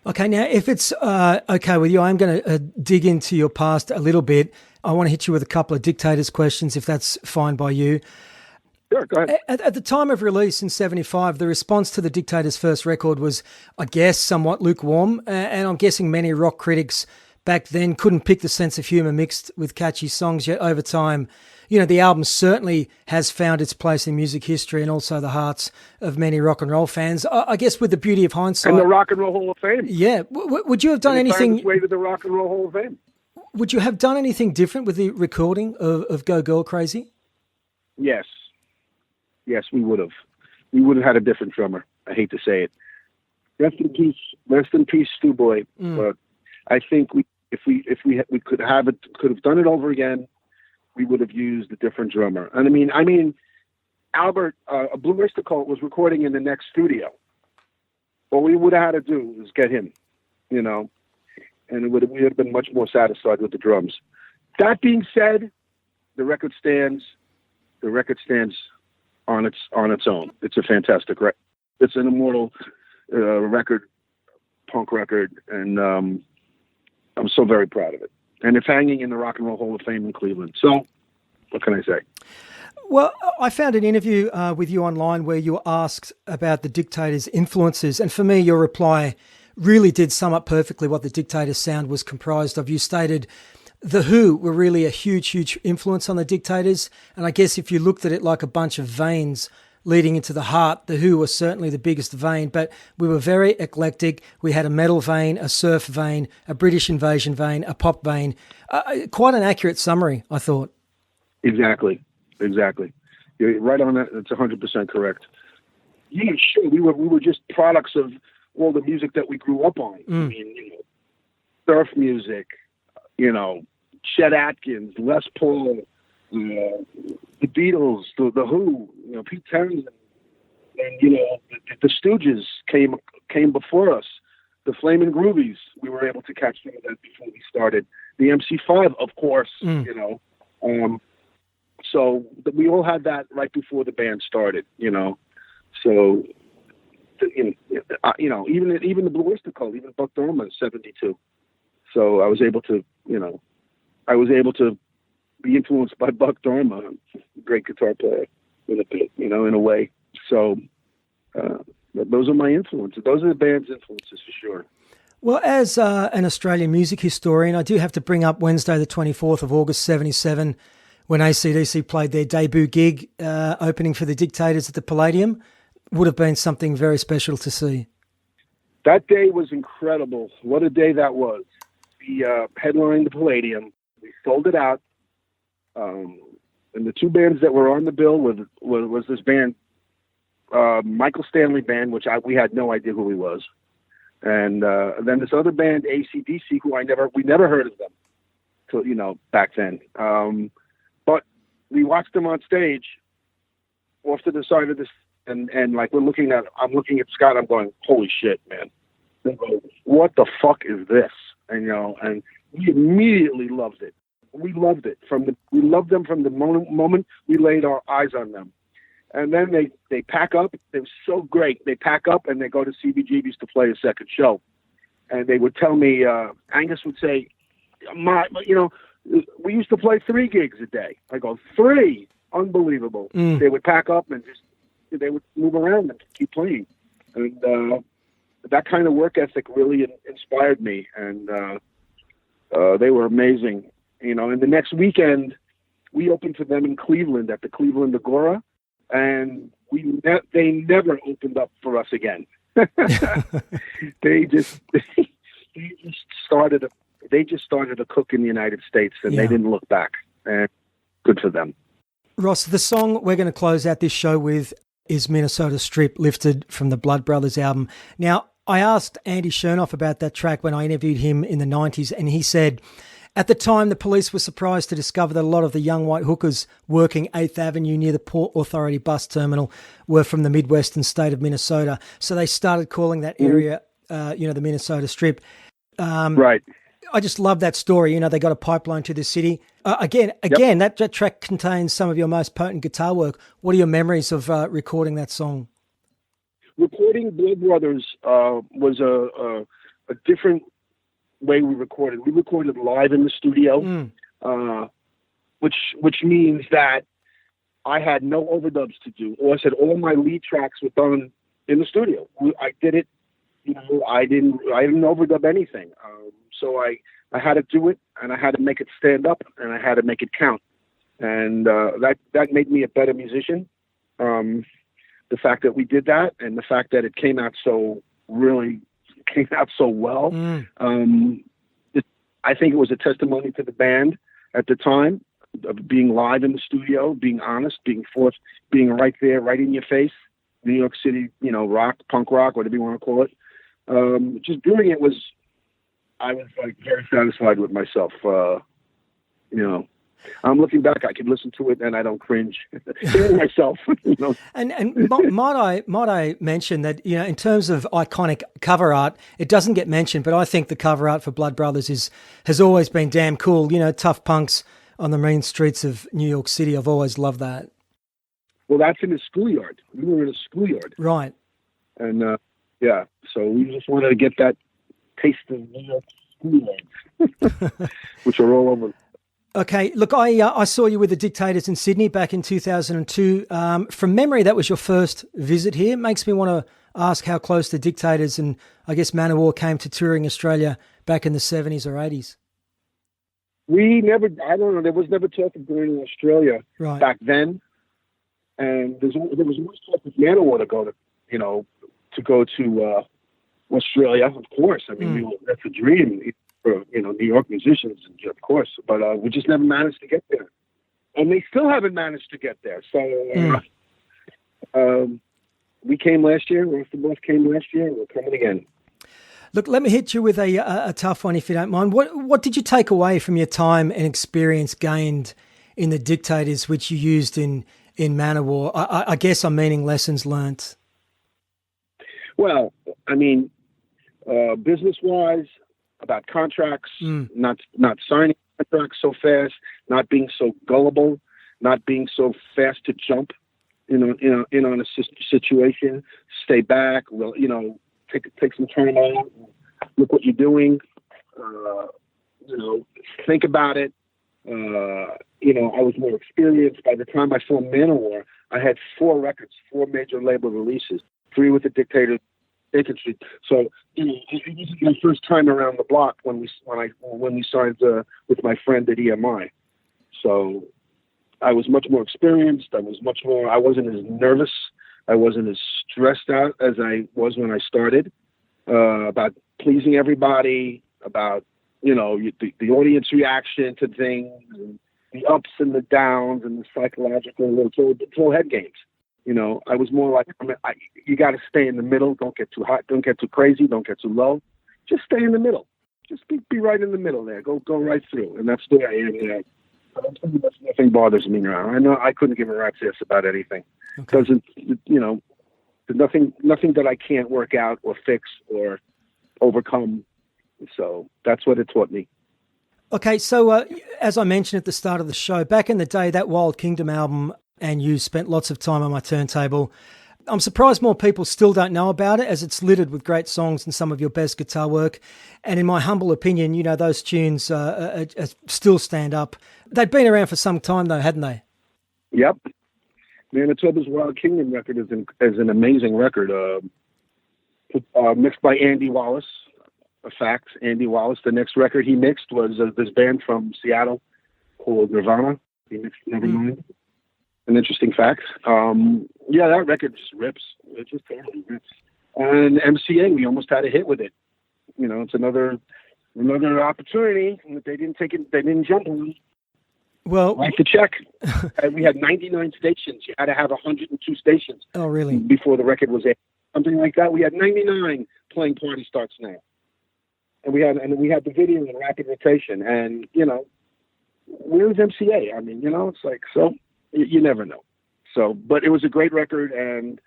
Okay, now if it's okay with you, I'm going to dig into your past a little bit. I want to hit you with a couple of Dictators questions, if that's fine by you. Sure, go ahead. At the time of release in '75, the response to the Dictators' first record was, I guess, somewhat lukewarm. And I'm guessing many rock critics back then couldn't pick the sense of humour mixed with catchy songs. Yet over time, the album certainly has found its place in music history and also the hearts of many rock and roll fans. I guess with the beauty of hindsight. And the Rock and Roll Hall of Fame. Yeah. Would you have done and anything? Its way to the Rock and Roll Hall of Fame. Would you have done anything different with the recording of Go Girl Crazy? Yes. Yes, we would have. We would have had a different drummer. I hate to say it. Rest in peace, Stu Boy. But I think if we could have done it over again, we would have used a different drummer. And I mean, Albert, Blue Oyster Cult was recording in the next studio. What we would have had to do was get him, and we would have been much more satisfied with the drums. That being said, the record stands. The record stands on its own. It's a fantastic record. It's an immortal record, punk record, and I'm so very proud of it. And it's hanging in the Rock and Roll Hall of Fame in Cleveland. So, what can I say? Well, I found an interview with you online where you were asked about the Dictators' influences, and for me, your reply really did sum up perfectly what the Dictators' sound was comprised of. You stated, The Who were really a huge, huge influence on the Dictators. And I guess if you looked at it like a bunch of veins leading into the heart, The Who was certainly the biggest vein, but we were very eclectic. We had a metal vein, a surf vein, a British invasion vein, a pop vein. Quite an accurate summary, I thought. Exactly. You're right on that. It's 100% correct. Yeah, sure. We were just products of all the music that we grew up on. I mean, surf music, Chet Atkins, Les Paul, the Beatles, the Who, Pete Townsend, and the Stooges came before us. The Flamin' Groovies, we were able to catch some of that before we started. The MC5, of course, so we all had that right before the band started, So, even the Blue Oyster Cult, even Buck Dorma in '72. So I was able to be influenced by Buck Dorma, a great guitar player, in a way. So those are my influences. Those are the band's influences for sure. Well, as an Australian music historian, I do have to bring up Wednesday, the 24th of August, '77, when AC/DC played their debut gig, opening for the Dictators at the Palladium. Would have been something very special to see. That day was incredible. What a day that was. We headlined the Palladium. We sold it out. And the two bands that were on the bill was this band, Michael Stanley Band, which we had no idea who he was. And then this other band, AC/DC, who we never heard of them till, back then. But we watched them on stage off to the side of this, and like I'm looking at Scott, I'm going, holy shit, man. They go, what the fuck is this? And, and we immediately loved it. We loved it we loved them from the moment we laid our eyes on them. And then they pack up. It was so great. They pack up and they go to CBGB's to play a second show. And they would tell me, Angus would say, we used to play 3 gigs a day. I go, 3? Unbelievable. They would pack up and they would move around and keep playing. And that kind of work ethic really inspired me. And they were amazing. And the next weekend, we opened for them in Cleveland at the Cleveland Agora. And they never opened up for us again. They just started a cook in the United States, and they didn't look back. And good for them. Ross, the song we're going to close out this show with is Minnesota Strip, lifted from the Blood Brothers album. Now, I asked Andy Chernoff about that track when I interviewed him in the 90s, and he said, at the time, the police were surprised to discover that a lot of the young white hookers working 8th Avenue near the Port Authority bus terminal were from the Midwestern state of Minnesota. So they started calling that area, the Minnesota Strip. Right. I just love that story. They got a pipeline to the city. That track contains some of your most potent guitar work. What are your memories of recording that song? Recording Blood Brothers was a different way we recorded. We recorded live in the studio, which means that I had no overdubs to do. Or I said all my lead tracks were done in the studio. I did it. I didn't overdub anything. So I had to do it, and I had to make it stand up, and I had to make it count. And that made me a better musician. The fact that we did that, and the fact that it came out so well. I think it was a testimony to the band at the time of being live in the studio, being honest, being forced, being right there, right in your face. New York City, rock, punk rock, whatever you want to call it. Just doing it I was like very satisfied with myself. I'm looking back, I can listen to it and I don't cringe. Hearing myself, And might I mention that, in terms of iconic cover art, it doesn't get mentioned, but I think the cover art for Blood Brothers has always been damn cool. Tough punks on the mean streets of New York City. I've always loved that. Well, that's in the schoolyard. We were in a schoolyard. Right. And, so we just wanted to get that taste of New York schoolyards, which are all over. Okay, look, I saw you with the Dictators in Sydney back in 2002. From memory, that was your first visit here. It makes me want to ask how close the Dictators and, I guess, Manowar came to touring Australia back in the 70s or 80s. There was never talk of going to Australia back then. And there was always talk with Manowar to go to Australia, of course. I mean, that's a dream for New York musicians, of course. But we just never managed to get there, and they still haven't managed to get there. So we came last year. Rest of Both came last year. We're coming again. Look, let me hit you with a tough one, if you don't mind. What did you take away from your time and experience gained in the Dictators, which you used in Manowar? I guess I'm meaning lessons learnt. Well, I mean, business-wise, about contracts, not signing contracts so fast, not being so gullible, not being so fast to jump, in on a situation. Stay back. Well, take some time out. Look what you're doing. Think about it. I was more experienced. By the time I formed Manowar, I had 4 records, 4 major label releases, 3 with the Dictators. So it wasn't my first time around the block when we signed with my friend at EMI. So I was much more experienced. I wasn't as nervous. I wasn't as stressed out as I was when I started about pleasing everybody, about the audience reaction to things, and the ups and the downs and the psychological little head games. I was more like, you got to stay in the middle. Don't get too hot. Don't get too crazy. Don't get too low. Just stay in the middle. Just be right in the middle there. Go right through. And that's the way I am there. Nothing bothers me now. I know I couldn't give a rat's ass about anything. Okay. There's nothing that I can't work out or fix or overcome. So that's what it taught me. Okay, so as I mentioned at the start of the show, back in the day, that Wild Kingdom album, and you spent lots of time on my turntable. I'm surprised more people still don't know about it, as it's littered with great songs and some of your best guitar work. And in my humble opinion, those tunes still stand up. They'd been around for some time, though, hadn't they? Yep. Manitoba's Wild Kingdom record is an amazing record. Mixed by Andy Wallace. A fact, Andy Wallace. The next record he mixed was this band from Seattle called Nirvana. He mixed Nevermind. An interesting fact. That record just rips. It just totally rips. And MCA, we almost had a hit with it. It's another opportunity. They didn't take it. They didn't jump on it. Well, write the check. We had 99 stations. You had to have 102 stations. Oh, really? Before the record was aired. Something like that. We had 99 playing Party Starts Now. And we had the video in rapid rotation. And, where's MCA? I mean, it's like, so you never know. So, but it was a great record, and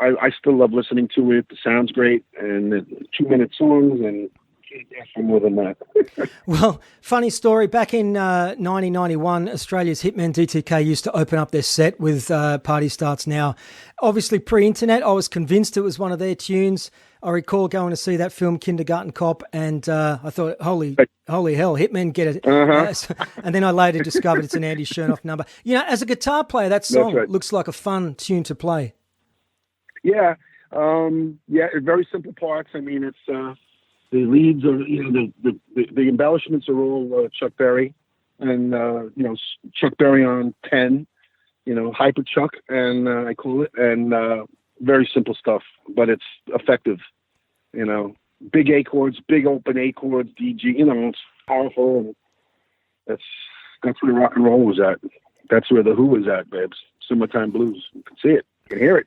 I still love listening to it. It sounds great, and 2-minute songs, and for more than that. Well, funny story. Back in 1991, Australia's hitmen DTK used to open up their set with Party Starts Now. Obviously, pre-internet, I was convinced it was one of their tunes. I recall going to see that film Kindergarten Cop, and I thought, holy hell, hitmen get it. And then I later discovered it's an Andy Chernoff number. You know, as a guitar player, that song looks like a fun tune to play. Yeah. Very simple parts. I mean, it's the leads are, the embellishments are all Chuck Berry, and Chuck Berry on 10, hyper Chuck, and I call it, and very simple stuff, but it's effective. Big A chords, big open A chords, DG. It's powerful, and that's where rock and roll was at. That's where the Who was at, babes. Summertime Blues. You can see it, you can hear it.